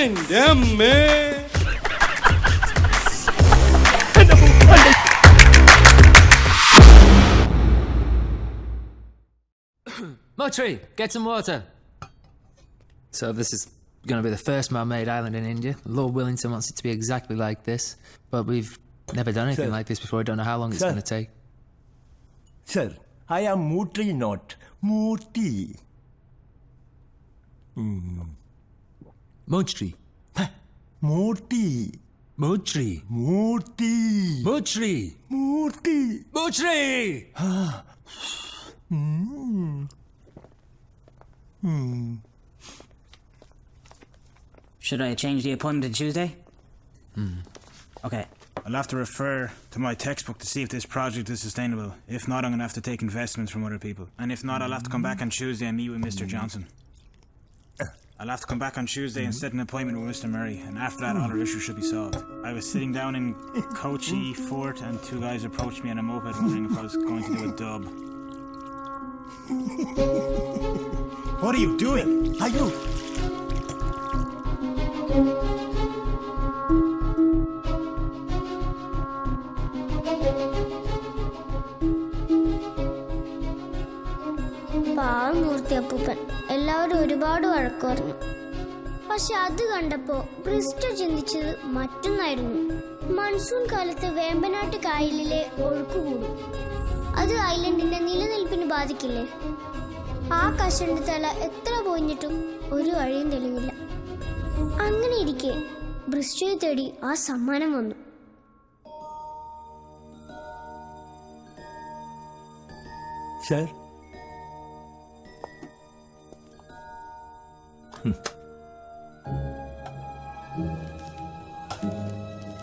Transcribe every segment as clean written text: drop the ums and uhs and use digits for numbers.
എന്റെ അമ്മേ. Motri, get some water. So this is going to be the first man-made island in India. Lord Willington wants it to be exactly like this, but we've never done anything like this before. I don't know how long it's going to take. Sir, I am Mutri, not Murti. Motri. Murti. Motri. Murti. Motri. Murti. Motri! Should I change the appointment to Tuesday? Okay. I'll have to refer to my textbook to see if this project is sustainable. If not, I'm going to have to take investments from other people. And if not, I'll have to come back on Tuesday and meet with Mr. Johnson. I'll have to come back on Tuesday and set an appointment with Mr. Murray. And after that, all our issues should be solved. I was sitting down in Kochi Fort and two guys approached me on a moped wondering if I was going to do a dub. What are you doing? Are you? പാവം മൂർത്തിയപ്പൂപ്പൻ എല്ലാവരും ഒരുപാട് വഴക്ക് പറഞ്ഞു. പക്ഷെ അത് കണ്ടപ്പോ Bristow ചിന്തിച്ചത് മറ്റൊന്നായിരുന്നു. Monsoon കാലത്ത് വേമ്പനാട്ട് കായലിലെ ഒഴുക്ക് കൂടും. അത് ഐലൻഡിന്റെ നിലനിൽപ്പിന് ബാധിക്കില്ലേ? ആ കഷണ്ടി തല എത്ര പോഞ്ഞിട്ടും ഒരു വഴിയും തെളിവില്ല. അങ്ങനെ ഇരിക്കെ ബ്രിസ്റ്റോയെ തേടി ആ സമ്മാനം വന്നു. Sir?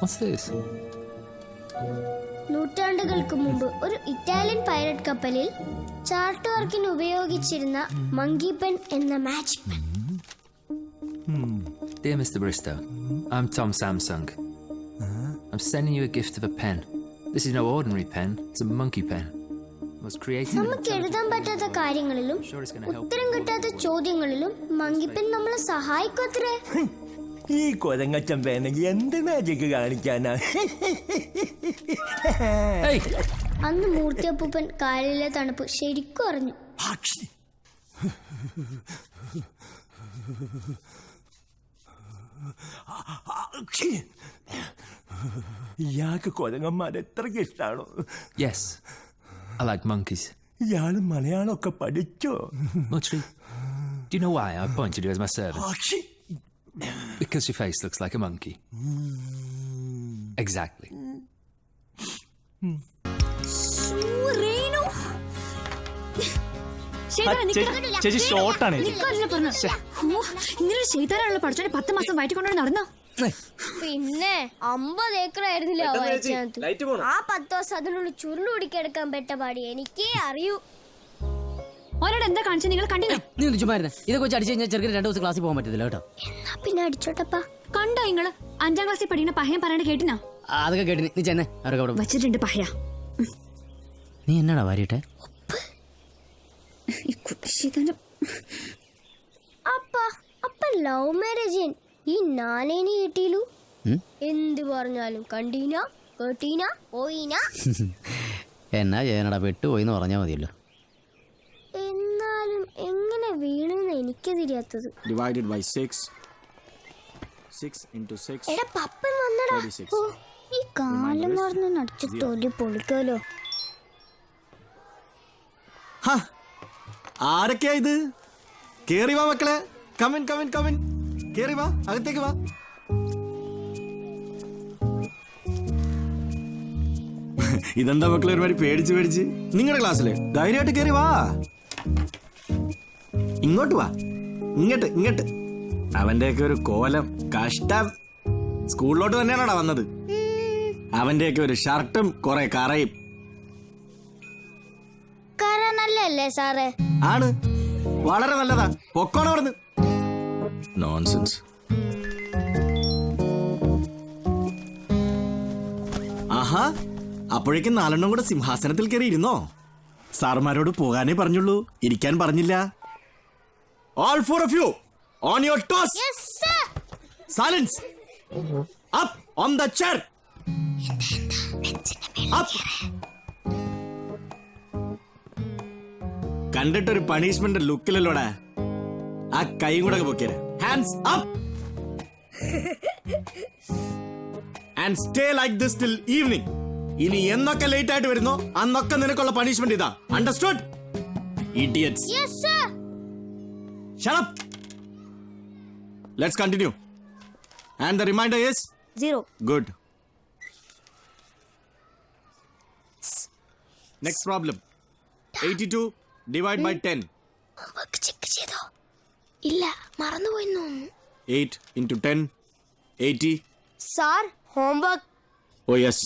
What's this? നൂറ്റാണ്ടുകൾക്ക് മുമ്പ് ഒരു ഇറ്റാലിയൻ പൈററ്റ് കപ്പലിൽ ചാർട്ട് വർക്കിന് ഉപയോഗിച്ചിരുന്ന മങ്കിപ്പെൻ എന്ന magic pen. Dear Mr. Bristow, I'm Tom Samsung. I'm sending you a gift of a pen. This is no ordinary pen, it's a monkey pen. It was created... നമുക്ക് എഴുതാൻ പറ്റാത്ത കാര്യങ്ങളിലും ഉത്തരം കിട്ടാത്ത ചോദ്യങ്ങളിലും മങ്കിപ്പെൻ നമ്മളെ സഹായിക്കത്രേ. ഈ കൊരങ്ങച്ചൻ വേണമെങ്കിൽ എന്ത് മാജിക് കാണിക്കാനാ? അന്ന് മൂർത്തിയപ്പൂപ്പൻ കായലിലെ തണുപ്പ് ശരിക്കും അറിഞ്ഞു. ഇയാൾക്ക് കൊരങ്ങന്മാർ എത്രയ്ക്ക് ഇഷ്ടാണോ? Yes, I like monkeys. ഇയാള് മലയാളമൊക്കെ പഠിച്ചോ? Motri, do you know why I appointed you as my servant? Because your face looks like a monkey. Exactly. ചേച്ചി ഷോർട്ടാണ്. ഇങ്ങനെ ചെയ്താലുള്ള പഠിച്ചോണ്ട് 10 മാസം വയറ്റിക്കൊണ്ടു നടന്നോ? പിന്നെ 50 ഏക്കറായിരുന്നില്ല ആ 10 ദിവസം അതിനുള്ളിൽ ചുരുളു പിടിക്കെടുക്കാൻ പെട്ട പാടി എനിക്കേ അറിയൂ. ഓനോട് എന്താ കാണിച്ചു നിങ്ങൾ കണ്ടില്ല? നീ ചുമ്മാരുന്നേ. ഇത് കൊച്ചു അടിച്ചു കഴിഞ്ഞാൽ ചെറുക്കിന് 2 ദിവസം ക്ലാസ്സിൽ പോകാൻ പറ്റില്ല കേട്ടോ. എന്നാ പിന്നെ അടിച്ചോട്ടപ്പാ. കണ്ടോ നിങ്ങള് 5ാം ക്ലാസ്സിൽ പഠിക്കുന്ന പഹയം പറയണ കേട്ടിനാ? അതൊക്കെ കേട്ടി. നീ ചെന്നേ അവരൊക്കെ വച്ചിട്ടുണ്ട് പഹയ. നീ എന്നാടാ വാരിട്ടെ? അപ്പ ലവ് മാരേജ് ഈ നാലേനി കിട്ടിയില്ലു. എന്ത് പറഞ്ഞാലും കണ്ടീന കേട്ടീന പോയിന. എന്നാ ചെയ്യാനടാ, പെട്ടുപോയിന്ന് പറഞ്ഞാ മതിയല്ലോ. എന്നാലും എങ്ങനെ വീണെന്ന് എനിക്ക് തിരിയാത്തത്. Divided by 6. 6 into 6. എടാ പപ്പൻ വന്നടാ. ഓ, ഈ കാലം മറന്ന് നടിച്ച് തൊലി പൊളിക്കല്ലോ. ആരൊക്കെയാ ഇത്? കേറി വാ മക്കളെ. Come in come in come in. കേറി വാ, അകത്തേക്ക് വാ. ഇതെന്താ മക്കളെ ഒരുമാതിരി പേടിച്ച്? നിങ്ങളുടെ ക്ലാസ്സില് ധൈര്യമായിട്ട് കേറി വാ. ഇങ്ങോട്ട് വാ, ഇങ്ങോട്ട്. അവന്റെയൊക്കെ ഒരു കോലം, കഷ്ടം. സ്കൂളിലോട്ട് തന്നെയാണോടാ വന്നത്? അവന്റെയൊക്കെ ഒരു ഷർട്ടും കുറെ കറയും. കറ നല്ലല്ലേ സാറേ? ആണ്, വളരെ നല്ലതാ. പൊക്കോണം അവിടുന്ന്. നോൺസെൻസ്. ആഹാ, അപ്പോഴേക്കും 4 കൂടെ സിംഹാസനത്തിൽ കയറി ഇരുന്നോ? സാറുമാരോട് പോകാനേ പറഞ്ഞുള്ളൂ, ഇരിക്കാൻ പറഞ്ഞില്ല. All 4 of you on your toes. Yes sir. Silence. Up on the chair. Up. കണ്ടിട്ടൊരു പണിഷ്മെന്റ് ലുക്കിലല്ലോടാ. ആ കൈ കൂടെ പൊക്കിയത്. Hands up. And stay like this till evening. ഇനി എന്നൊക്കെ ലേറ്റ് ആയിട്ട് വരുന്നോ അന്നൊക്കെ നിനക്കുള്ള പണിഷ്മെന്റ് ഇതാ. Understood? Idiots. Yes sir. Shut up. Let's continue. And the reminder is 0. good. Next problem. 82 divide by 10. Homework check ചെയ്തോ? ഇല്ല, മറന്നുപോയിന്നു. 8 into 10. 80. Sir, homework. Oh yes,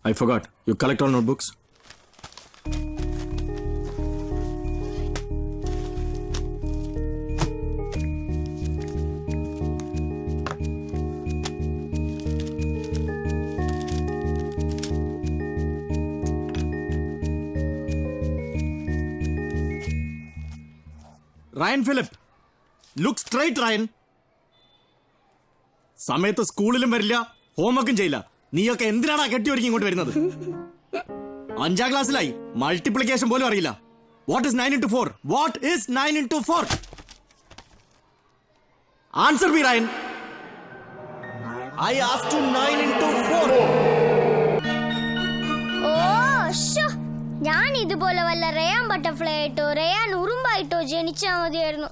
I forgot. You collect all notebooks. Ryan Philip, look straight Ryan. സമയത്ത് സ്കൂളിലും വരില്ല, ഹോംവർക്കും ചെയ്യില്ല. നീയൊക്കെ എന്തിനാണ് കെട്ടി ഒരുക്കി ഇങ്ങോട്ട് വരുന്നത്? 5ാം ക്ലാസ്സിലായി, മൾട്ടിപ്ലിക്കേഷൻ പോലും അറിയില്ല. What is 9 into 4? What is 9 into 4? Answer me Ryan. I asked you 9 into 4. ഓ ശ്ശോ, ഞാൻ ഇതുപോലെ വല്ല റയാൻ ബട്ടർഫ്ലൈ ആയിട്ടോ റയാൻ ഉറുമ്പായിട്ടോ ജനിച്ചാ മതിയായിരുന്നു.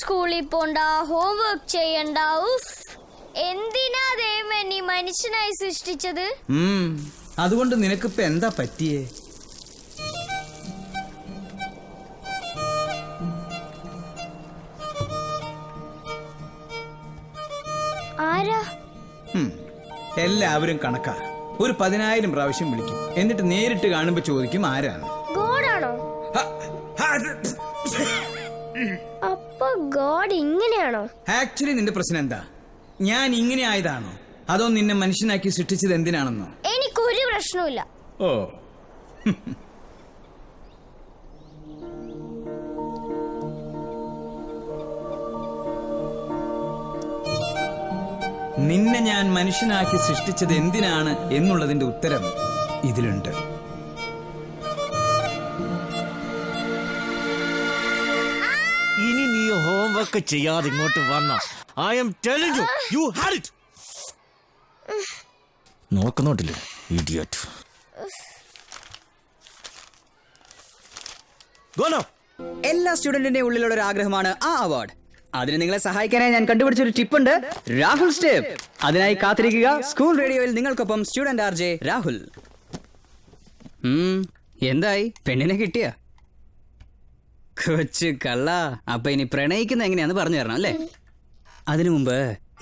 സ്കൂളിൽ പോണ്ട, ഹോംവർക്ക് ചെയ്യണ്ട. ഉഫ്, എന്തിനാ ദൈവമേ നീ മനുഷ്യനായി സൃഷ്ടിച്ചത്? അതുകൊണ്ട് നിനക്കിപ്പോ എന്താ പറ്റിയേ? ആരാ? എല്ലാവരും കണക്കാ. ഒരു 10,000 പ്രാവശ്യം വിളിക്കും, എന്നിട്ട് നേരിട്ട് കാണുമ്പോ ചോദിക്കും ആരാണ്. ഗോഡാണോ? അപ്പൊ ഗോഡ് ഇങ്ങനെയാണോ? ആക്ച്വലി നിന്റെ പ്രശ്നം എന്താ? ഞാൻ ഇങ്ങനെ ആയതാണോ, അതോ നിന്നെ മനുഷ്യനാക്കി സൃഷ്ടിച്ചത് എന്തിനാണെന്നോ? എനിക്കൊരു പ്രശ്നമില്ല. ഓ, നിന്നെ ഞാൻ മനുഷ്യനാക്കി സൃഷ്ടിച്ചത് എന്തിനാണ് എന്നുള്ളതിന്റെ ഉത്തരം ഇതിലുണ്ട്. ഇനി നീ ഹോംവർക്ക് ചെയ്യാതെ ഇങ്ങോട്ട് വന്ന I'm telling you, you had it. നോക്കുന്നുണ്ടില്ലേ ഇഡിയറ്റ്. Go now. എല്ലാ സ്റ്റുഡന്റിന്റെ ഉള്ളിലുള്ള ഒരു ആഗ്രഹമാണ് ആ അവാർഡ്. അതിന് നിങ്ങളെ സഹായിക്കാനായി ഞാൻ കണ്ടുപിടിച്ചൊരു ടിപ്പുണ്ട്, രാഹുൽ സ്റ്റെപ്പ്. അതിനായി കാത്തിരിക്കുക. സ്കൂൾ റേഡിയോയിൽ നിങ്ങൾക്കൊപ്പം സ്റ്റുഡന്റ് RJ രാഹുൽ. എന്തായി, പെണ്ണിനെ കിട്ടിയ? കൊച്ചു കള്ള. അപ്പൊ ഇനി പ്രണയിക്കുന്ന എങ്ങനെയാന്ന് പറഞ്ഞു തരണം അല്ലേ? അതിനു മുമ്പ്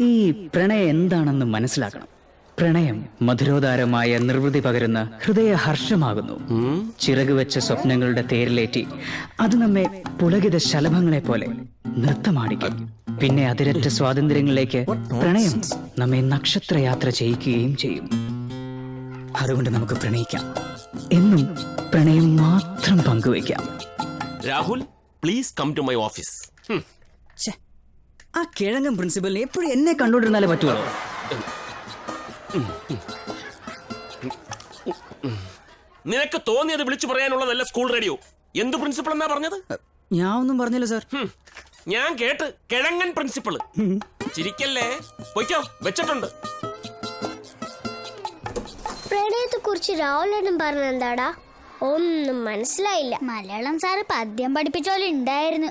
ഈ പ്രണയം എന്താണെന്ന് മനസ്സിലാക്കണം. പ്രണയം മധുരോദാരമായ നിർവൃതി പകരുന്ന ഹൃദയഹർഷമാകുന്നു. ചിറകുവെച്ച സ്വപ്നങ്ങളുടെ തേരിലേറ്റി അത് നമ്മെ പുളകിത ശലഭങ്ങളെ പോലെ നൃത്തമാടിക്കും. പിന്നെ അതിരറ്റ സ്വാതന്ത്ര്യങ്ങളിലേക്ക് പ്രണയം നമ്മെ നക്ഷത്രയാത്ര ചെയ്യിക്കുകയും ചെയ്യും. അതുകൊണ്ട് നമുക്ക് പ്രണയിക്കാം, എന്നും പ്രണയം മാത്രം പങ്കുവയ്ക്കാം. Rahul, please come to my office. ആ കിഴങ്ങൻ പ്രിൻസിപ്പലിനെ എപ്പോഴും എന്നെ കണ്ടുകൊണ്ടിരുന്നാലേ പറ്റുള്ളൂ. നിനക്ക് തോന്നിയത് വിളിച്ചു പറയാനുള്ളതല്ല സ്കൂൾ റേഡിയോ. എന്ത് പ്രിൻസിപ്പൾ എന്നാ പറഞ്ഞത്? ഞാൻ ഒന്നും പറഞ്ഞില്ല സാർ. ഞാൻ കേട്ട് കിഴങ്ങൻ പ്രിൻസിപ്പൾ. ചിരിക്കല്ലേ, പൊയ്ക്കോ, വെച്ചിട്ടുണ്ട്. പ്രണയത്തെ കുറിച്ച് രാഹുലേട്ടൻ പറഞ്ഞ എന്താടാ? ഒന്നും മനസ്സിലായില്ല. മലയാളം സാറ് പദ്യം പഠിപ്പിച്ച പോലെ ഉണ്ടായിരുന്നു.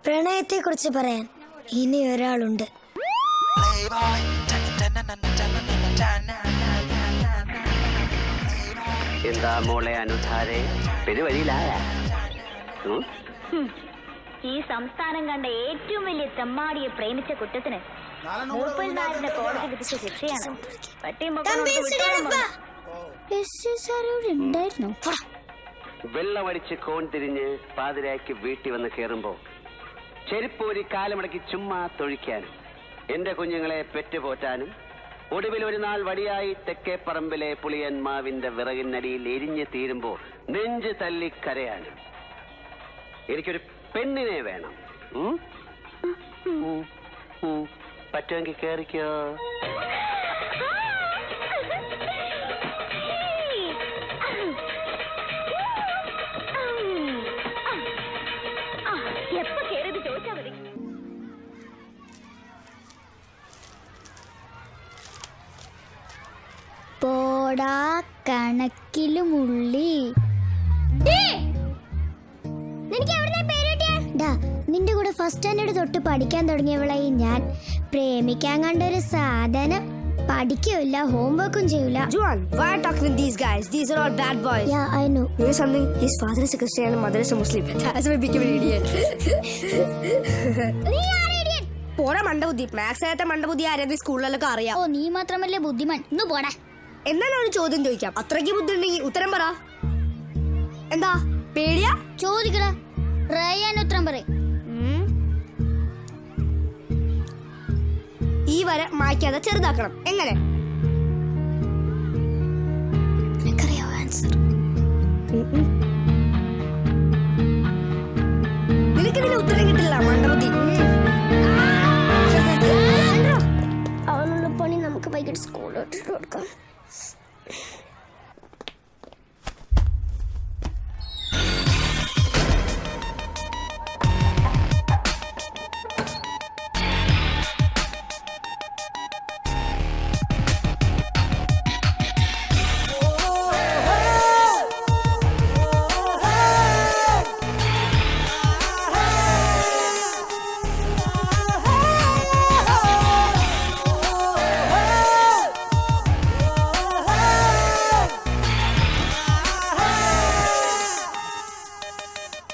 പ്രണയത്തെ കുറിച്ച് പറയാൻ ഇനി ഒരാളുണ്ട്. എന്താ മോളെ അനുധാരെ, പെരുവഴിയിലായ? ഈ സംസ്ഥാനം കണ്ട ഏറ്റവും വലിയ തെമ്മാടിയെ പ്രേമിച്ച കുറ്റത്തിന് മൂപ്പൽനായരുടെ കോടതി വിധിച്ച ശിക്ഷയാണ്. വെള്ളമടിച്ച് കോൺ തിരിഞ്ഞ് പാതിരായ്ക്ക് വീട്ടിൽ വന്ന് കയറുമ്പോ ചെരുപ്പൂരി കാലമടക്കി ചുമ്മാ തൊഴിക്കാനും എന്റെ കുഞ്ഞുങ്ങളെ പെറ്റുപോറ്റാനും ഒടുവിൽ ഒരു നാൾ വടിയായി തെക്കേ പറമ്പിലെ പുളിയന്മാവിന്റെ വിറകിനടിയിൽ എരിഞ്ഞു തീരുമ്പോ നെഞ്ച് തല്ലി കരയാനും എനിക്കൊരു പെണ്ണിനെ വേണം. പറ്റുമെങ്കിൽ കേറിക്കോ. എപ്പോ കേറിയത് ചോദിച്ചാ മതി. പോടാ കണക്കിലുമുള്ളി. നിന്റെ കൂടെ ഫസ്റ്റ് സ്റ്റാൻഡേർഡ് തൊട്ട് പഠിക്കാൻ തുടങ്ങിയവളായി ഞാൻ. പ്രേമിക്കാൻ കണ്ടൊരു സാധനം. പഠിക്കില്ല, ഹോംവർക്കും ചെയ്യൂല. Juan, why are you talking to these guys? These are all bad boys. Yeah, I know. You know something? His father is a Christian and mother is a Muslim. That's why he became an idiot. പോടാ മണ്ടബുദ്ധി. Maths ആയത്തെ മണ്ടബുദ്ധി ആരെങ്കിലും സ്കൂളിലൊക്കെ അറിയാം. ഓ, നീ മാത്രമല്ലേ ബുദ്ധിമാൻ. ഇന്ന് പോടാ. എന്താണ് ഒരു ചോദ്യം ചോദിക്കാം? അത്രയ്ക്ക് ബുദ്ധി ഉണ്ടെങ്കിൽ ഉത്തരം പറ. എന്താ പേടിയാ? ചോദിക്കടാ. റയാൻ ഉത്തരം പറയും. ഈ വര മായ്ക്കാതെ ചെറുതാക്കണം. എങ്ങനെ? എനിക്കറിയാവോ ആൻസർ? നിനക്ക് ഇതിന് ഉത്തരം കിട്ടില്ല മണ്ടബുദ്ധി. അവനുള്ള പണി നമുക്ക് വൈകിട്ട് സ്കൂളിലോട്ട് കൊടുക്കാം.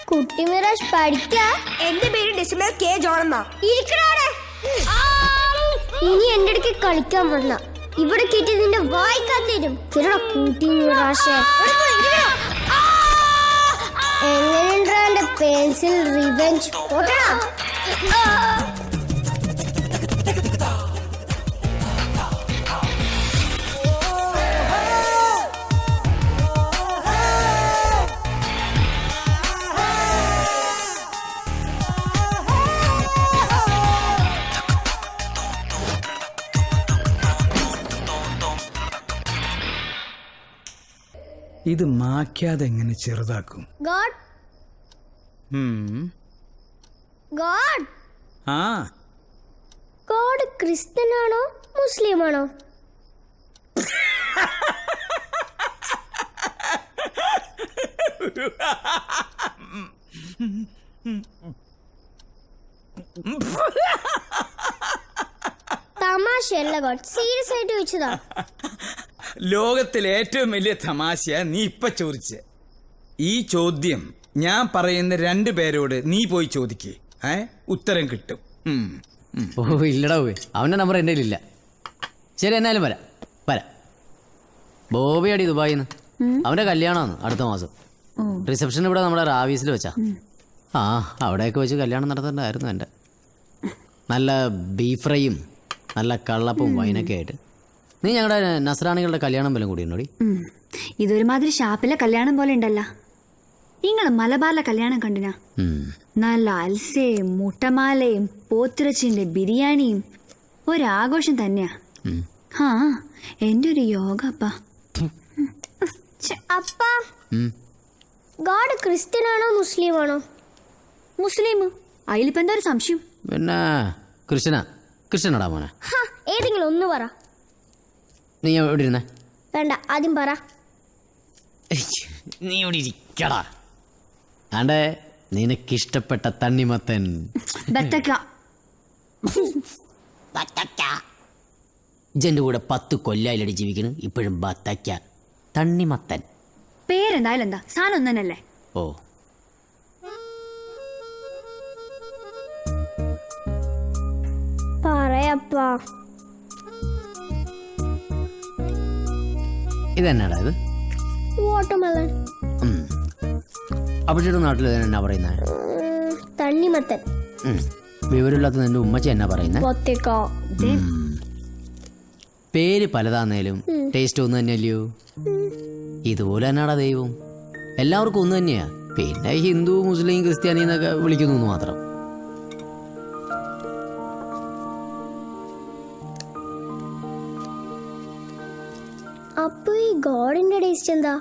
കുട്ടി മിറാഷ് പഠിക്കാ. എന്റെ പേര് ഡെസിമൽ കെ ജോൺ എന്നാ. ഇനി എന്റെ അടുക്ക് കളിക്കാൻ വന്ന ഇവിടെ കേട്ടി നിന്റെ വായിക്കാൻ തരും. കുട്ടി മിറാഷ് എങ്ങനെയുണ്ടോ എന്റെ പെൻസിൽ റിവെഞ്ച്? ഇത് മാക്കാതെ എങ്ങനെ ചെറുതാക്കും? ഗോഡ് ഗോഡ് ആ ഗോഡ് ക്രിസ്ത്യനാണോ മുസ്ലിമാണോ? തമാശയല്ല ഗോഡ്, സീരിയസ് ആയിട്ട് ചോദിച്ചതാ. ലോകത്തിലെ ഏറ്റവും വലിയ തമാശ നീ ഇപ്പൊ ചോദിച്ച്. ഈ ചോദ്യം ഞാൻ പറയുന്ന 2 പേരോട് നീ പോയി ചോദിക്കേ, ഉത്തരം കിട്ടും. ഓ ഇല്ലടാ, പോയി അവന്റെ നമ്പർ എൻ്റെ കയ്യിലില്ല. ശരി, എന്നാലും വരാം. ബോബി അടി ദുബായിന്ന്. അവന്റെ കല്യാണമാണ് അടുത്ത മാസം. റിസപ്ഷൻ ഇവിടെ നമ്മുടെ റാവീസിൽ വെച്ചാ. അവിടെയൊക്കെ വെച്ച് കല്യാണം നടത്തേണ്ടതായിരുന്നു എൻ്റെ. നല്ല ബീഫ് ഫ്രൈയും നല്ല കള്ളപ്പവും വൈനൊക്കെ ആയിട്ട്. നീ ഞങ്ങളുടെ നസ്രാണികളുടെ കല്യാണം വല്ലതും കൂടി ഉണ്ടോടി? ഇതൊരുമാതിരി ഷാപ്പിലെ കല്യാണം പോലെ ഉണ്ടല്ല. നിങ്ങള് മലബാറിലെ കല്യാണം കണ്ടിനാ? നല്ല അൽസയും മുട്ടമാലയും പോത്തിറച്ചിന്റെ ബിരിയാണിയും ഒരാഘോഷം തന്നെയാ. എന്റെ ഒരു യോഗ അപ്പാ. അപ്പാ, ഗോഡ് ക്രിസ്ത്യനാണോ മുസ്ലിമാണോ? മുസ്ലിം. അതിലിപ്പോ എന്താ ഒരു സംശയം? പിന്നെ ക്രിസ്ത്യനാടാ മോനെ. ഏതെങ്കിലും ഒന്ന് പറ. നീ എവിടെ ഇരുന്നേ? വേണ്ട, ആദ്യം പറ. നീ ഇവിടെ ഇരിക്കടാ. ആണ്ടേ നിനക്കിഷ്ടപ്പെട്ട തണ്ണിമത്തൻ. ഇജന്റെ കൂടെ 10 കൊല്ലായിലടി ജീവിക്കണ്, ഇപ്പോഴും ബത്തക്ക തണ്ണിമത്തൻ. പേരെന്തായാലും എന്താ സാധനം ഒന്നല്ലേ? ഓ പറയപ്പാ. ഇതെന്നാടാ ഇത്? വാട്ടർമെലൺ. അവിടെ നാട്ടിൽ എന്നാ പറയുന്നത്? തണ്ണിമത്തൻ. വിവരമില്ലാത്ത നിന്റെ ഉമ്മച്ചി എന്നാ പറയുന്നത്? പേര് പലതാന്നേലും ടേസ്റ്റ് ഒന്ന് തന്നെയല്ലയോ? ഇതുപോലെ തന്നെയാടാ ദൈവം. എല്ലാവർക്കും ഒന്ന് തന്നെയാ. പിന്നെ ഹിന്ദു മുസ്ലിം ക്രിസ്ത്യാനി എന്നൊക്കെ വിളിക്കുന്നു മാത്രം. അപ്പൊ ഈ ഗോഡിന്റെ ടേസ്റ്റ് എന്താ?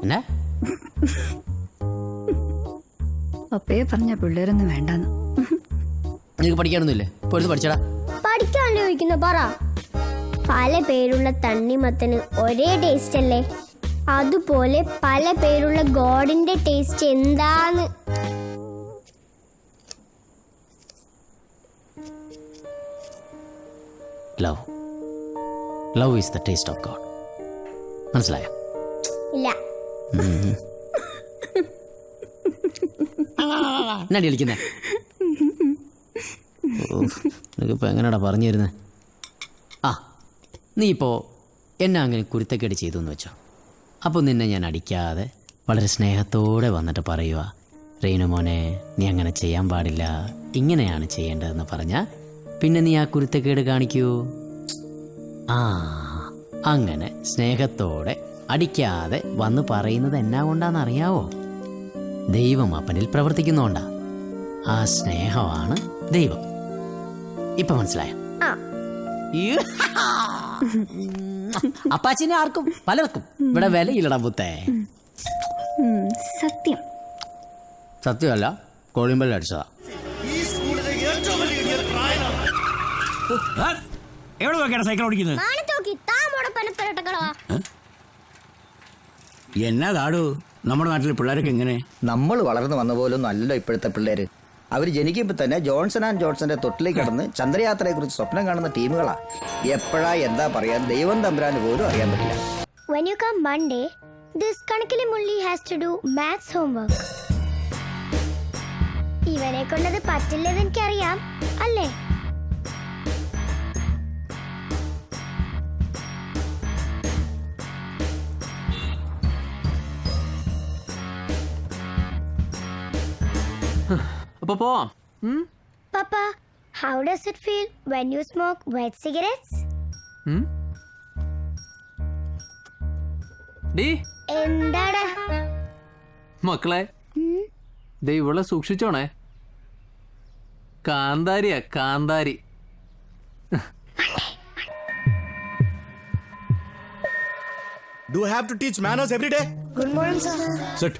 എന്നാ അപ്പയെ പറഞ്ഞ പിള്ളേരൊന്നും വേണ്ടെന്ന്. നിനക്ക് പഠിക്കാനൊന്നുമില്ലേ? പോയിട്ട് പഠിച്ചടാ. പഠിക്കാനല്ലേ ചോദിക്കുന്ന പറ. പല പേരുള്ള തണ്ണിമത്തന് ഒരേ ടേസ്റ്റ് അല്ലേ? അതുപോലെ പല പേരുള്ള ഗോഡിന്റെ ടേസ്റ്റ് എന്താന്ന്. Love is the taste of God. മനസ്സിലായോ? ഇല്ല. എന്നാടി കളിക്കുന്നേ? നിനക്കിപ്പോൾ എങ്ങനെയാടാ പറഞ്ഞു തരുന്നത്? ആ, നീ ഇപ്പോൾ എന്നെ അങ്ങനെ കുരുത്തക്കേട് ചെയ്തു എന്ന് വെച്ചോ. അപ്പോൾ നിന്നെ ഞാൻ അടിക്കാതെ വളരെ സ്നേഹത്തോടെ വന്നിട്ട് പറയുക, റീനു മോനെ നീ അങ്ങനെ ചെയ്യാൻ പാടില്ല, ഇങ്ങനെയാണ് ചെയ്യേണ്ടതെന്ന് പറഞ്ഞാൽ പിന്നെ നീ ആ കുരുത്തക്കേട് കാണിക്കൂ. ആ, അങ്ങനെ സ്നേഹത്തോടെ അടിക്കാതെ വന്ന് പറയുന്നത് എന്നാ കൊണ്ടാന്ന് അറിയാവോ? ദൈവം അപ്പനിൽ പ്രവർത്തിക്കുന്നോണ്ടാ. ആ സ്നേഹമാണ് ദൈവം. ഇപ്പൊ മനസ്സിലായോ? അപ്പാച്ചിനെ ആർക്കും പലർക്കും ഇവിടെ വിലയില്ലടാ പുത്തേ. സത്യം. സത്യമല്ല, കോളിമ്പൽ അടിച്ചതാ. എവിടെ നോക്കിയാണ് സൈക്കിൾ ഓടിക്കുന്നത്? എന്നാ കാടു നമ്മുടെ നാട്ടിലെ പിള്ളേരൊക്കെ എങ്ങനെ? നമ്മൾ വളർന്നു വന്ന പോലൊന്നും അല്ലല്ലോ ഇപ്പോഴത്തെ പിള്ളേര്. അവർ ജനിക്കുമ്പോൾ തന്നെ ജോൺസൺ ആൻഡ് ജോൺസന്റെ തൊട്ടിലേക്ക് കടന്ന് ചന്ദ്രയാത്രയെ കുറിച്ച് സ്വപ്നം കാണുന്ന ടീമുകളാ. എപ്പോഴാ എന്താ പറയാൻ ദൈവം തമ്പുരാന് പോലും അറിയാൻ പറ്റില്ല. When you come Monday, this കണക്കിലെ Mulli has to do maths homework. ഇവനെ കൊണ്ടത് പറ്റില്ലെന്ന് എനിക്കറിയാം അല്ലേ? അപ്പൊ പോവാം. Papa, how does it feel when you smoke wet cigarettes? എന്താടാ മക്കളെ, ദേ ഇവളെ സൂക്ഷിച്ചോണേ. കാന്താരിയാ കാന്താരി. Do I have to teach manners every day? Good morning, sir. Sit.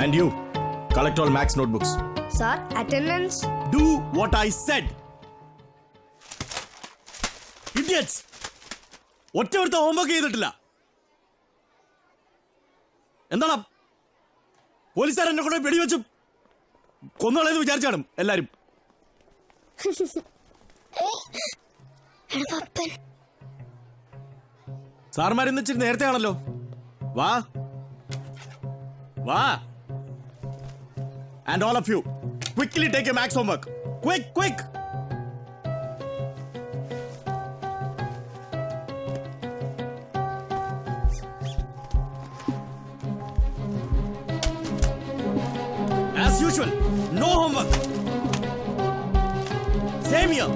And you, collect all Max notebooks. Sir, attendance. Do what I said. Idiots! ഒറ്റവരുത്ത homework ചെയ്തിട്ടില്ല. എന്താണ് പോലീസുകാർ എന്നെ കൊണ്ട് വെടിവെച്ച് കൊന്നുകളെന്ന് വിചാരിച്ചാണ് എല്ലാരും. സാർമാരിന്ന് ഇച്ചിരി നേരത്തെ ആണല്ലോ. വാ വാ. And all of you, quickly take your Max homework. Quick, quick. As usual, no homework. Same here.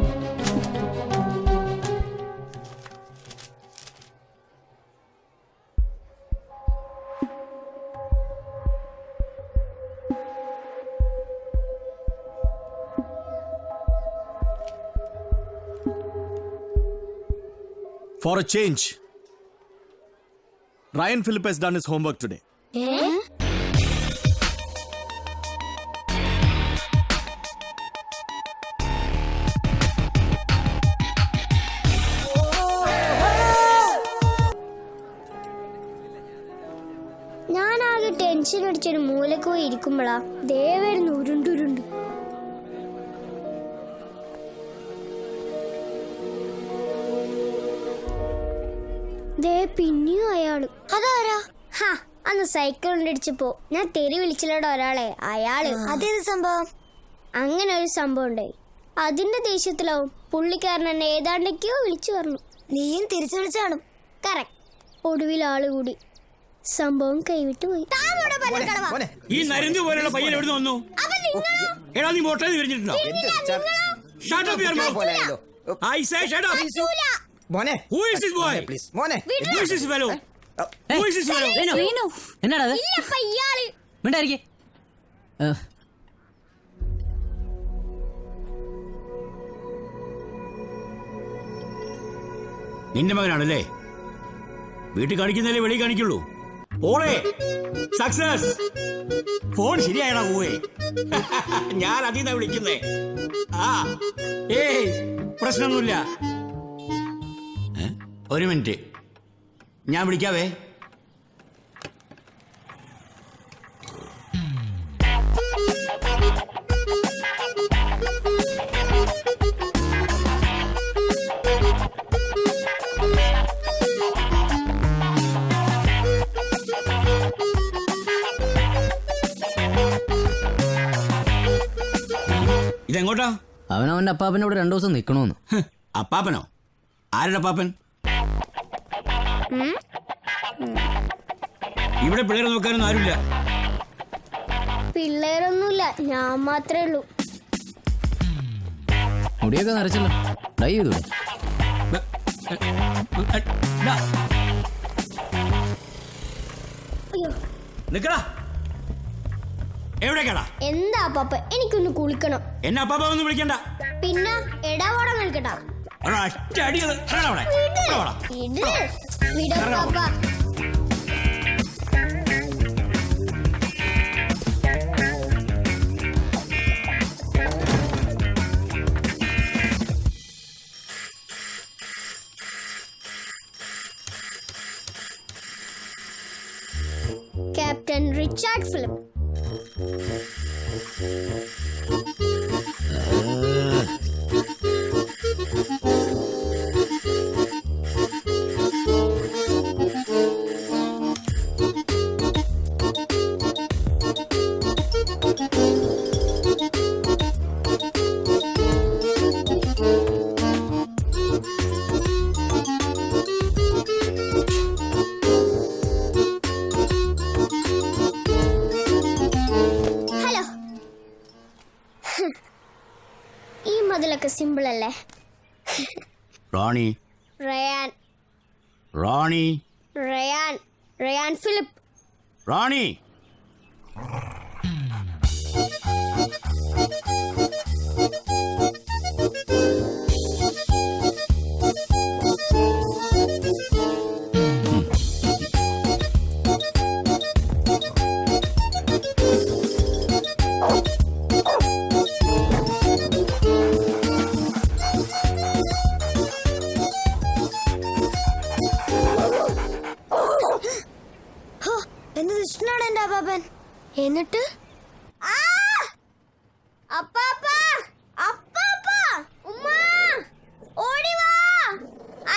For a change, Ryan Phillip has done his homework today. ഞാനാകെ ടെൻഷൻ അടിച്ചൊരു മൂലക്ക് പോയി ഇരിക്കുമ്പോളാ ദേ വരുന്നു ഉരുണ്ടുരുണ്ട്. ദേ പിന്നെയും അയാള്. അതാരാ? അന്ന് സൈക്കിൾ കൊണ്ടടിച്ചപ്പോ ഞാൻ തെറി വിളിച്ചില്ലടോ ഒരാളെ. അയാള്. അതേത് സംഭവം? അങ്ങനെ ഒരു സംഭവം ഉണ്ടായി. അതിന്റെ ദേഷ്യത്തിലാവും പുള്ളിക്കാരൻ എന്നെ ഏതാണ്ടൊക്കെയോ വിളിച്ചു പറഞ്ഞു. നീയും തിരിച്ചു വിളിച്ചാണ്. കറക്റ്റ്. ഒടുവിൽ ആള് കൂടി സംഭവം കൈവിട്ടു പോയി. ഈ നരന്തി പോലുള്ള പയ്യൻ എവിടെ വന്നു? എടാ നീ മോട്ടേന്ന് വിരിഞ്ഞിട്ടുണ്ടോ? Shut up your mouth. I say shut up. മോനെ, Who is this boy? please മോനെ. Who is this fellow? Who is this fellow? എന്നാടാ ഇല്ലപ്പ ഇയാള്. മിണ്ടായിരിക്കേ. നിന്റെ മകനാണല്ലേ? വീട്ടിൽ കാണിക്കുന്നതല്ലേ വെളി കാണിക്കുള്ളൂ. ഓളെ സക്സസ്. ഫോൺ ശരിയായടാ പോവേ. ഞാൻ അതിന്നാ വിളിക്കുന്നേ. ആ ഏയ് പ്രശ്നമൊന്നുമില്ല. ഒരു മിനിറ്റ്, ഞാൻ വിളിക്കാവേ. ഇതെങ്ങോട്ടാ? അവനവന്റെ അപ്പാപ്പൻ്റെ ഇവിടെ 2 ദിവസം നിൽക്കണമെന്ന്. അപ്പാപ്പനോ? ആരുടെ അപ്പാപ്പൻ? ഇവിടെ പിള്ളേരെ നോക്കാനൊന്നും ആരുമില്ല. പിള്ളേരൊന്നുമില്ല, ഞാൻ മാത്രമേ ഉള്ളൂ. മുടിയൊക്കെ നരച്ചല്ലോ, ഡൈ ചെയ്തു. നിക്കടാ. എവിടേക്കാടാ? എന്താ പാപ്പ, എനിക്കൊന്ന് കുളിക്കണം. എന്നെ അപ്പാപ്പ ഒന്നും വിളിക്കണ്ട. പിന്നെ എടാവോടെ നിൽക്കട്ടാ. Captain Richard Philip. ഈ മതിലൊക്കെ സിമ്പിൾ അല്ലേ? Rani. Ryan. Rani. Ryan. Ryan Philip. Rani. എന്നിട്ട്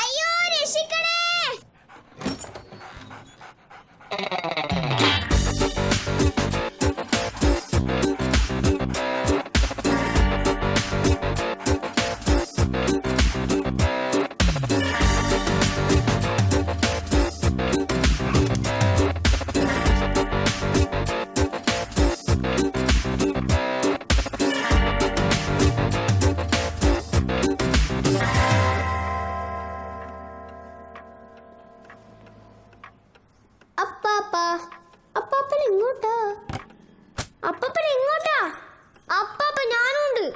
അയ്യോ രക്ഷിക്കണേ. അപ്പാപ്പൻ എങ്ങോട്ടാ? അപ്പാപ്പൻ എങ്ങോട്ടാ? അപ്പാപ്പ ഞാനുണ്ട്.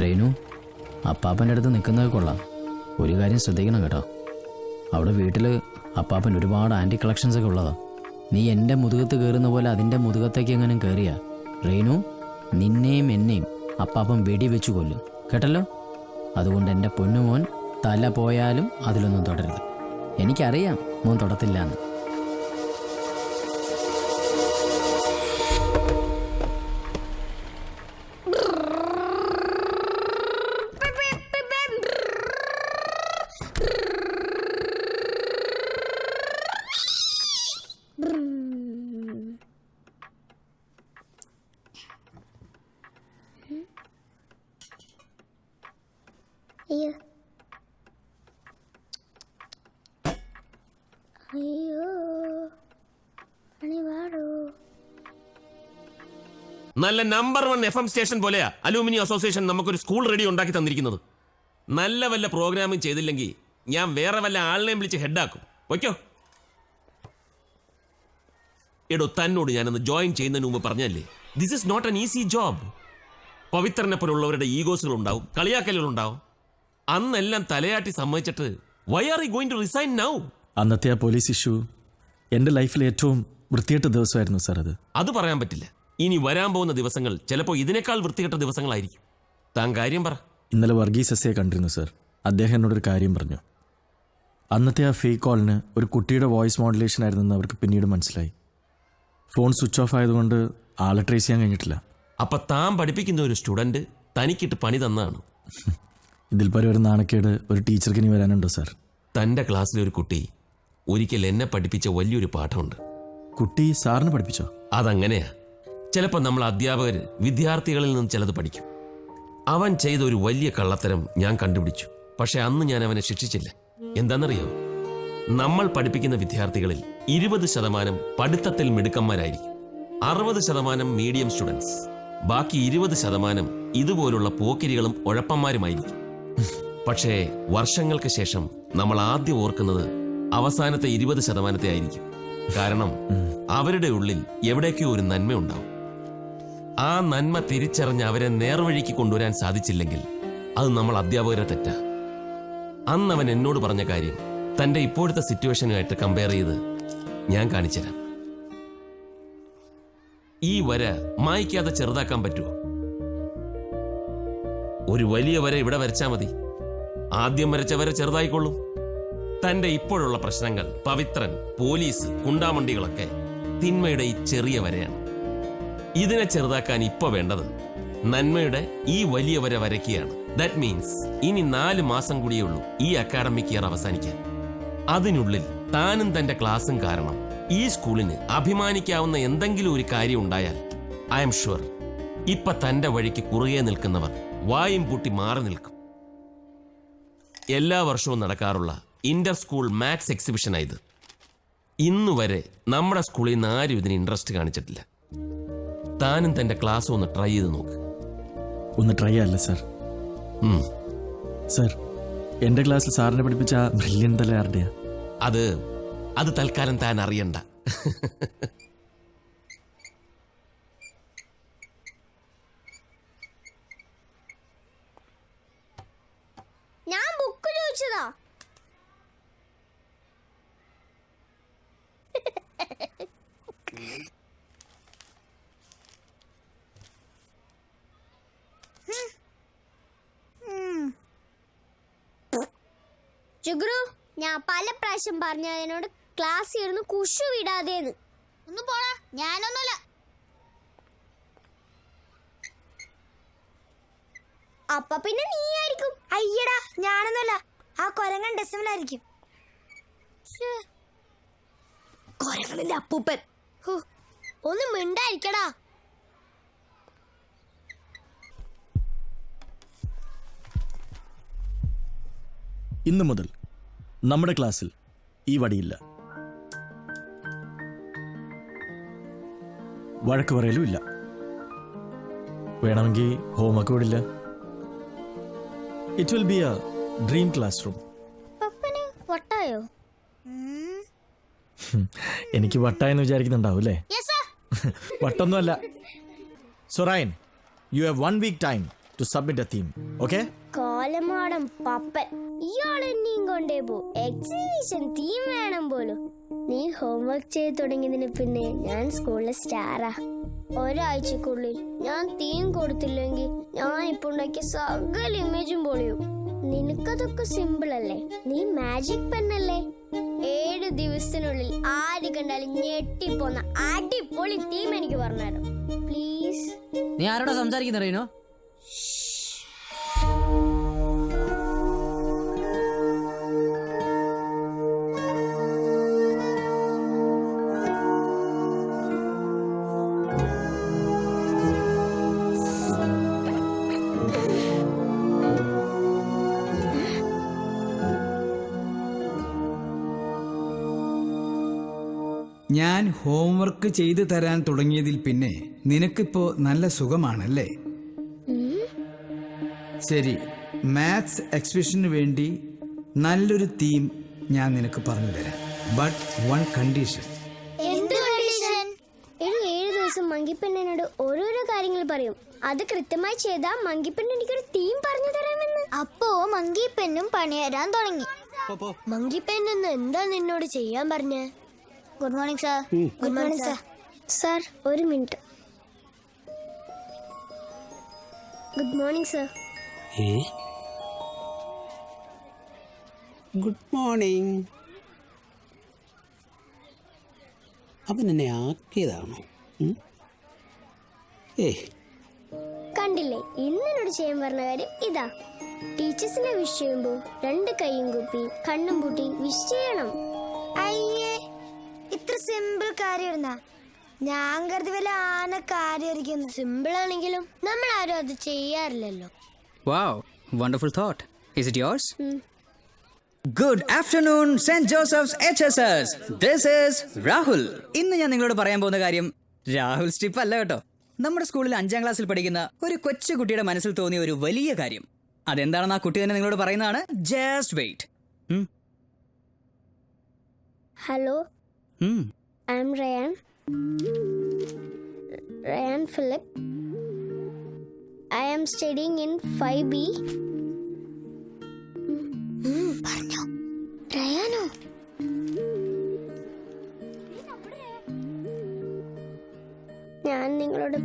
രേണു, അപ്പാപ്പൻ്റെ അടുത്ത് നിൽക്കുന്നത് കൊള്ളാം. ഒരു കാര്യം ശ്രദ്ധിക്കണം കേട്ടോ, അവിടെ വീട്ടിൽ അപ്പാപ്പൻ ഒരുപാട് ആൻറ്റി കളക്ഷൻസ് ഒക്കെ ഉള്ളതാ. നീ എൻ്റെ മുതുകത്ത് കയറുന്ന പോലെ അതിൻ്റെ മുതുകത്തേക്ക് എങ്ങനെ കയറിയാ രേണു, നിന്നെയും എന്നെയും അപ്പാപ്പൻ വെടിവെച്ചു കൊല്ലും കേട്ടല്ലോ. അതുകൊണ്ട് എൻ്റെ പൊന്നുമോൻ തല പോയാലും അതിലൊന്നും തൊടരുത്. എനിക്കറിയാം മോൻ തൊടത്തില്ല എന്ന്. അയ്യോ അയ്യോ അണിവാടോ. നല്ല നമ്പർ 1 FM സ്റ്റേഷൻ പോലെയാ അലൂമിനിയം അസോസിയേഷൻ നമുക്കൊരു സ്കൂൾ റേഡിയോ ഉണ്ടാക്കി തന്നിരിക്കുന്നത്. നല്ല വല്ല പ്രോഗ്രാമും ചെയ്തില്ലെങ്കിൽ ഞാൻ വേറെ വല്ല ആളിനെയും വിളിച്ച് ഹെഡാക്കും. വയ്ക്കോ. എടോ, തന്നോട് ഞാനൊന്ന് ജോയിൻ ചെയ്യുന്നതിന് മുമ്പ് പറഞ്ഞല്ലേ, this is not an easy job. പവിത്രനെ പോലുള്ളവരുടെ ഈഗോസുകൾ ഉണ്ടാവും, കളിയാക്കലുകൾ ഉണ്ടാവും. അന്നെല്ലാം തലയാട്ടി സമ്മതിച്ചിട്ട് why are you going to resign now? അന്നത്തെ ആ പോലീസ് ഇഷ്യൂ എൻ്റെ ലൈഫിലെ ഏറ്റവും വൃത്തികെട്ട ദിവസമായിരുന്നു സാർ. അത് പറയാൻ പറ്റില്ല. ഇനി വരാൻ പോകുന്ന ദിവസങ്ങൾ ചിലപ്പോൾ ഇതിനേക്കാൾ വൃത്തികെട്ട ദിവസങ്ങളായിരിക്കും. താൻ കാര്യം പറ. ഇന്നലെ വർഗീസ് എസ്സയെ കണ്ടിരുന്നു സാർ. അദ്ദേഹം എന്നോടൊരു കാര്യം പറഞ്ഞു. അന്നത്തെ ആ ഫേക്ക് കോളിന് ഒരു കുട്ടിയുടെ വോയിസ് മോഡുലേഷൻ ആയിരുന്നെന്ന് അവർക്ക് പിന്നീട് മനസ്സിലായി. ഫോൺ സ്വിച്ച് ഓഫ് ആയതുകൊണ്ട് ആളെ ട്രേസ് ചെയ്യാൻ കഴിഞ്ഞിട്ടില്ല. അപ്പൊ താൻ പഠിപ്പിക്കുന്ന ഒരു സ്റ്റുഡന്റ് തനിക്കിട്ട് പണി തന്നാണ്. ഇതിൽ പരം ഒരു നാണക്കേട് ഒരു ടീച്ചർക്ക് ഇനി വരാനുണ്ടോ സാർ? തൻ്റെ ക്ലാസ്സിലെ ഒരു കുട്ടി ഒരിക്കൽ എന്നെ പഠിപ്പിച്ച വലിയൊരു പാഠമുണ്ട്. കുട്ടി സാറിന് പഠിപ്പിച്ചോ? അതങ്ങനെയാ. ചിലപ്പോൾ നമ്മൾ അധ്യാപകർ വിദ്യാർത്ഥികളിൽ നിന്ന് ചിലത് പഠിക്കും. അവൻ ചെയ്ത ഒരു വലിയ കള്ളത്തരം ഞാൻ കണ്ടുപിടിച്ചു. പക്ഷെ അന്ന് ഞാൻ അവനെ ശിക്ഷിച്ചില്ല. എന്താണെന്നറിയോ? നമ്മൾ പഠിപ്പിക്കുന്ന വിദ്യാർത്ഥികളിൽ 20% പഠിത്തത്തിൽ മിടുക്കന്മാരായിരിക്കും, 60% മീഡിയം സ്റ്റുഡൻസ്, ബാക്കി 20% ഇതുപോലുള്ള പോക്കിരികളും ഉഴപ്പന്മാരുമായിരിക്കും. പക്ഷേ വർഷങ്ങൾക്ക് ശേഷം നമ്മൾ ആദ്യം ഓർക്കുന്നത് അവസാനത്തെ 20% ആയിരിക്കും. കാരണം അവരുടെ ഉള്ളിൽ എവിടേക്കോ ഒരു നന്മയുണ്ടാവും. ആ നന്മ തിരിച്ചറിഞ്ഞ് അവരെ നേർവഴിക്ക് കൊണ്ടുവരാൻ സാധിച്ചില്ലെങ്കിൽ അത് നമ്മൾ അധ്യാപകരെ തെറ്റാ. അന്ന് അവൻ എന്നോട് പറഞ്ഞ കാര്യം തന്റെ ഇപ്പോഴത്തെ സിറ്റുവേഷനുമായിട്ട് കമ്പയർ ചെയ്ത് ഞാൻ കാണിച്ചുതരാം. ഈ വര മായ്ക്കാതെ ചെറുതാക്കാൻ പറ്റുമോ? ഒരു വലിയ വര ഇവിടെ വരച്ചാൽ മതി. ആദ്യം വരച്ച വര ചെറുതായിക്കൊള്ളും. തന്റെ ഇപ്പോഴുള്ള പ്രശ്നങ്ങൾ, പവിത്രൻ, പോലീസ്, കുണ്ടാമണ്ടികളൊക്കെ തിന്മയുടെ ഈ ചെറിയ വരയാണ്. ഇതിനെ ചെറുതാക്കാൻ ഇപ്പൊ വേണ്ടത് നന്മയുടെ ഈ വലിയ വര വരയ്ക്കുകയാണ്. ദാറ്റ് മീൻസ് ഇനി 4 മാസം കൂടിയേ ഉള്ളൂ ഈ അക്കാഡമിക് ഇയർ അവസാനിക്കാൻ. അതിനുള്ളിൽ താനും തന്റെ ക്ലാസ്സും കാരണം ഈ സ്കൂളിന് അഭിമാനിക്കാവുന്ന എന്തെങ്കിലും ഒരു കാര്യം ഉണ്ടായാൽ ഐ എം ഷുവർ ഇപ്പൊ തന്റെ വഴിക്ക് കുറുകെ നിൽക്കുന്നവർ വായും പൂട്ടി മാറി നിൽക്കും. എല്ലാ വർഷവും നടക്കാറുള്ള ഇന്റർ സ്കൂൾ മാത്സ് എക്സിബിഷനായത്. ഇന്നുവരെ നമ്മുടെ സ്കൂളിൽ നിന്ന് ആരും ഇതിന് ഇൻട്രസ്റ്റ് കാണിച്ചിട്ടില്ല. താനും തന്റെ ക്ലാസ് ഒന്ന് ട്രൈ ചെയ്ത് നോക്ക്. ഒന്ന് ട്രൈ അല്ല സാർ. സാർ, എന്റെ ക്ലാസ്സിൽ സാറിനെ പഠിപ്പിച്ച ബ്രില്യൻ തല ആരുടെയാ? അത് തൽക്കാലം താൻ അറിയണ്ട. ഞാൻ ബുക്ക് ചോദിച്ചതാ. ജുഗ്രു, ഞാൻ പല പ്രാവശ്യം പറഞ്ഞ എന്നോട് ക്ലാസ് ഇരുന്ന് കുഷു വിടാതേന്ന്. ഒന്ന് പോടാ. ഞാനൊന്നുമില്ല. അപ്പൊ പിന്നെ നീ ആയിരിക്കും. അയ്യടാ, ഞാനൊന്നുമല്ല. ആ കൊരങ്ങൻ ഡെസിമലായിരിക്കും. കൊരങ്ങനിന്റെ അപ്പൂപ്പൻ. ഒന്ന് മിണ്ടായിരിക്കടാ. ഇന്നു മുതൽ നമ്മുടെ ക്ലാസ്സിൽ ഈ വടിയില്ല, വഴക്ക് പറയലും ഇല്ല, വേണമെങ്കിൽ ഹോംവർക്ക് വിടില്ല. It will be a dream classroom. പപ്പന് വട്ടായോ? എനിക്ക് വട്ടായെന്ന് വിചാരിക്കുന്നുണ്ടാവും അല്ലേ? വട്ടൊന്നുമല്ല. So Ryan, you have 1 week time to submit a theme. Okay? കോലമാടം പപ്പൻ ഇയാളെന്നെയും കൊണ്ടേ പോ. എക്സിബിഷൻ തീം വേണം പോലും. നീ ഹോംവർക്ക് ചെയ്ത് തുടങ്ങിയതിന് പിന്നെ ഞാൻ സ്കൂളിലെ സ്റ്റാറാ. ഒരാഴ്ചക്കുള്ളിൽ ഞാൻ തീം കൊടുത്തില്ലെങ്കിൽ ഞാൻ ഇപ്പൊ ഉണ്ടാക്കിയ സകല ഇമേജും പൊളിയും. നിനക്കതൊക്കെ സിമ്പിൾ അല്ലേ? നീ മാജിക് പെണ്ണല്ലേ? 7 ദിവസത്തിനുള്ളിൽ ആര് കണ്ടാലും ഞെട്ടിപ്പോന്ന അടിപൊളി തീം എനിക്ക് പറഞ്ഞുതരാം പ്ലീസ്. നീ ആരോടാ സംസാരിക്കുന്ന റീനോ? ഞാൻ ഹോംവർക്ക് ചെയ്തു തരാൻ തുടങ്ങിയതിൽ പിന്നെ നിനക്കിപ്പോ നല്ല സുഖമാണല്ലേ? ശരി, മാത്സ് എക്സിബിഷന് വേണ്ടി നല്ലൊരു തീം ഞാൻ നിനക്ക് പറഞ്ഞു തരാം. But one condition. എന്ത് കണ്ടീഷൻ? 7 ദിവസം മങ്കിപ്പെണ്ണനോട് ഓരോരോ കാര്യങ്ങൾ പറയും. അത് കൃത്യമായി ചെയ്താൽ മങ്കിപ്പെണ്ണ് എനിക്കൊരു തീം പറഞ്ഞു തരാമെന്ന്. അപ്പോ മങ്കിപ്പെണ്ണും പണിയരാൻ തുടങ്ങി. മങ്കിപ്പെണ്ണെന്ന് എന്താ നിന്നോട് ചെയ്യാൻ പറഞ്ഞേ? Good morning sir. Good morning sir. Sir ഒരു minute. Good morning sir. Good morning. അവൻ എന്നെ ആക്കിയതാണോ? കണ്ടില്ലേ, ഇന്നോട് ചെയ്യാൻ പറഞ്ഞ കാര്യം ഇതാ. ടീച്ചേഴ്സിനെ വിഷ് ചെയ്യുമ്പോ 2 കൈയും കുപ്പി കണ്ണും പൂട്ടി വിഷ് ചെയ്യണം. അയ്യേ, ഇത്ര സിമ്പിൾ കാര്യമായിരുന്നാ? ഞാൻ കരുതി വല്ല ആന കാര്യമായിരിക്കും. സിമ്പിൾ ആണെങ്കിലും നമ്മൾ ആരും അത് ചെയ്യാറില്ലല്ലോ. Wow, wonderful thought. Is it yours? Good afternoon, St. Joseph's HSS. This is Rahul. ഇന്ന് ഞാൻ നിങ്ങളോട് പറയാൻ പോകുന്ന കാര്യം രാഹുൽ സ്ട്രിപ്പ് അല്ല കേട്ടോ. നമ്മുടെ സ്കൂളിൽ 5ാം ക്ലാസ്സിൽ പഠിക്കുന്ന ഒരു കൊച്ചു കുട്ടിയുടെ മനസ്സിൽ തോന്നിയ ഒരു വലിയ കാര്യം. അതെന്താണെന്ന് ആ കുട്ടി തന്നെ നിങ്ങളോട് പറയുന്നതാണ്. Just wait. Hello, I am Ryan Philip. I am studying in 5B. പറഞ്ഞോ റയാനോ? ഞാൻ നിങ്ങളോട്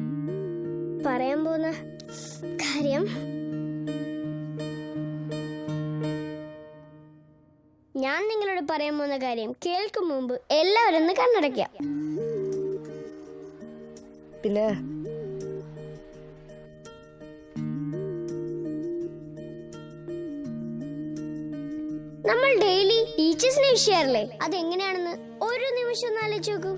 പറയാൻ പോകുന്ന കാര്യം കേൾക്കും മുമ്പ് എല്ലാവരും ഒന്ന് കണ്ണടയ്ക്കാം. പിന്നെ നമ്മൾ ഡെയിലി ടീച്ചേഴ്സിനെ വിഷയാറില്ലേ, അതെങ്ങനെയാണെന്ന് ഒരു നിമിഷം ഒന്ന് ആലോചിച്ച് നോക്കൂ.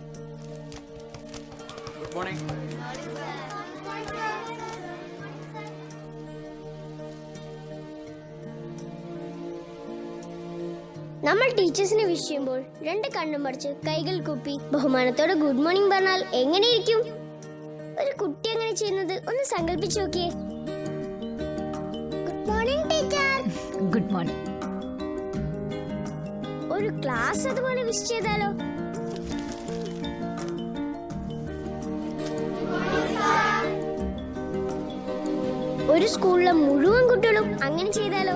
നമ്മൾ ടീച്ചേഴ്സിനെ വിഷ് ചെയ്യുമ്പോൾ 2 കണ്ണും മടച്ച് കൈകൾ കൂപ്പി ബഹുമാനത്തോടെ ഗുഡ് മോർണിംഗ് പറഞ്ഞാൽ എങ്ങനെയിരിക്കും? ഒരു കുട്ടി അങ്ങനെ ചെയ്യുന്നത് ഒന്ന് സങ്കല്പിച്ചു നോക്കിയേ. Good morning teacher. Good morning. ഒരു ക്ലാസ് അതുപോലെ വിഷ് ചെയ്താലോ? ഒരു സ്കൂളിലെ മുഴുവൻ കുട്ടികളും അങ്ങനെ ചെയ്താലോ?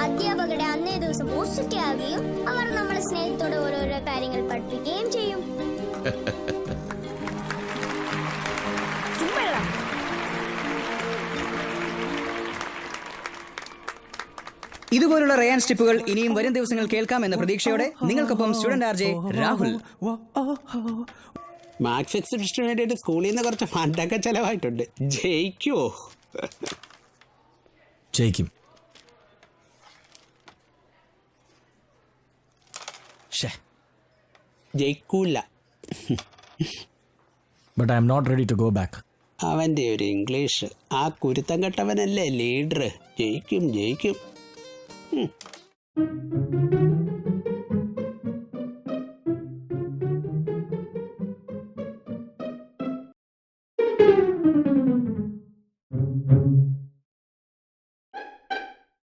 അധ്യാപകരുടെ അന്നേ ദിവസം പോസിറ്റീവ് ആവുകയും അവർ നമ്മളെ സ്നേഹത്തോടെ ഓരോരോ കാര്യങ്ങൾ പഠിപ്പിക്കുകയും ചെയ്യും. ഇതുപോലുള്ള റയാൻ സ്റ്റിപ്പുകൾ ഇനിയും വരും ദിവസങ്ങൾ കേൾക്കാമെന്ന പ്രതീക്ഷയോടെ നിങ്ങൾക്കൊപ്പം സ്റ്റുഡന്റ് ആർജെ രാഹുൽ. മാത്സ് എക്സിബിഷന് വേണ്ടിയിട്ട് സ്കൂളിൽ നിന്ന് കുറച്ച് ഫണ്ടൊക്കെ ചെലവായിട്ടുണ്ട്. ജയിക്കുമോ? ജയിക്കും. ജയിക്കൂല. But I am not ready to go back. അവൻ്റെ ഒരു ഇംഗ്ലീഷ്, ആ കുരുത്തം കെട്ടവനല്ലേ ലീഡർ. ജയിക്കും.